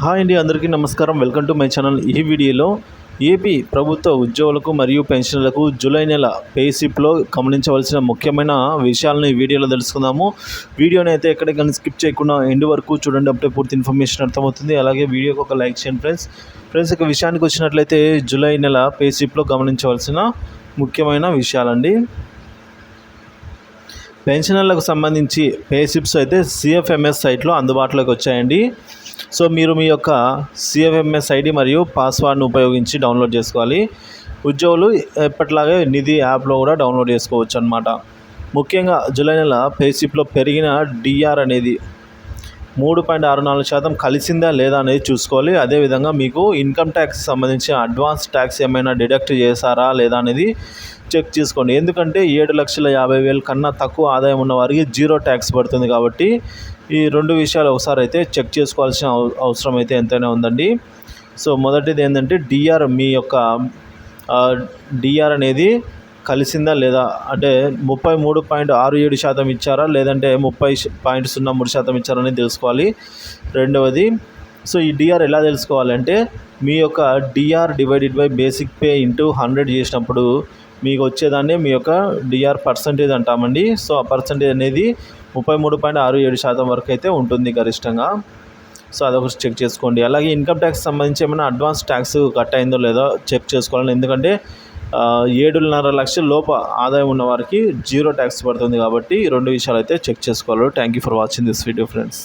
Hi అండి, అందరికీ నమస్కారం. Welcome to my channel. ఈ వీడియోలో ఏపీ ప్రభుత్వ ఉద్యోగులకు మరియు పెన్షన్లకు జూలై నెల పే స్లిప్లో గమనించవలసిన ముఖ్యమైన విషయాలను ఈ వీడియోలో తెలుసుకుందాము. వీడియోని అయితే ఎక్కడికైనా స్కిప్ చేయకుండా ఎండ్ వరకు చూడండి, అప్పుడే పూర్తి ఇన్ఫర్మేషన్ అర్థమవుతుంది. అలాగే వీడియోకి ఒక లైక్ చేయండి ఫ్రెండ్స్. ఇక విషయానికి వచ్చినట్లయితే జూలై నెల పే స్లిప్లో గమనించవలసిన ముఖ్యమైన విషయాలండి. పెన్షనర్లకు సంబంధించి పే స్లిప్స్ అయితే సిఎఫ్ఎంఎస్ సైట్లో అందుబాటులోకి వచ్చాయండి. సో మీరు మీ యొక్క సిఎఫ్ఎంఎస్ ఐడి మరియు పాస్వర్డ్ను ఉపయోగించి డౌన్లోడ్ చేసుకోవాలి. ఉద్యోగులు ఎప్పటిలాగే నిధి యాప్లో కూడా డౌన్లోడ్ చేసుకోవచ్చు అన్నమాట. ముఖ్యంగా జూలై నెల పే స్లిప్లో పెరిగిన డిఆర్ అనేది 3.64% కలిసిందా లేదా అనేది చూసుకోవాలి. అదేవిధంగా మీకు ఇన్కమ్ ట్యాక్స్ సంబంధించి అడ్వాన్స్ ట్యాక్స్ ఏమైనా డిడక్ట్ చేశారా లేదా అనేది చెక్ చేసుకోండి. ఎందుకంటే 7,50,000 కన్నా తక్కువ ఆదాయం ఉన్న వారికి జీరో ట్యాక్స్ పడుతుంది. కాబట్టి ఈ రెండు విషయాలు ఒకసారి అయితే చెక్ చేసుకోవాల్సిన అవసరం అయితే ఎంతైనా ఉందండి. సో మొదటిది ఏంటంటే డిఆర్, మీ యొక్క డిఆర్ అనేది కలిసిందా లేదా, అంటే 33.67% ఇచ్చారా లేదంటే 30.03% ఇచ్చారని తెలుసుకోవాలి. రెండవది, సో ఈ డిఆర్ ఎలా తెలుసుకోవాలంటే మీ యొక్క DR divided by basic pay into 100 చేసినప్పుడు మీకు వచ్చేదాన్ని మీ యొక్క డిఆర్ పర్సంటేజ్ అంటామండి. సో ఆ పర్సంటేజ్ అనేది 33.67% వరకు అయితే ఉంటుంది గరిష్టంగా. సో అదొకటి చెక్ చేసుకోండి. అలాగే ఇన్కమ్ ట్యాక్స్ సంబంధించి ఏమైనా అడ్వాన్స్ ట్యాక్స్ కట్ అయిందో లేదో చెక్ చేసుకోవాలని. ఎందుకంటే 7.5 లక్షల లోపు ఆదాయం ఉన్న వారికి జీరో ట్యాక్స్ పడుతుంది. కాబట్టి ఈ రెండు విషయాలు అయితే చెక్ చేసుకోవాలి. Thank you for watching this video friends.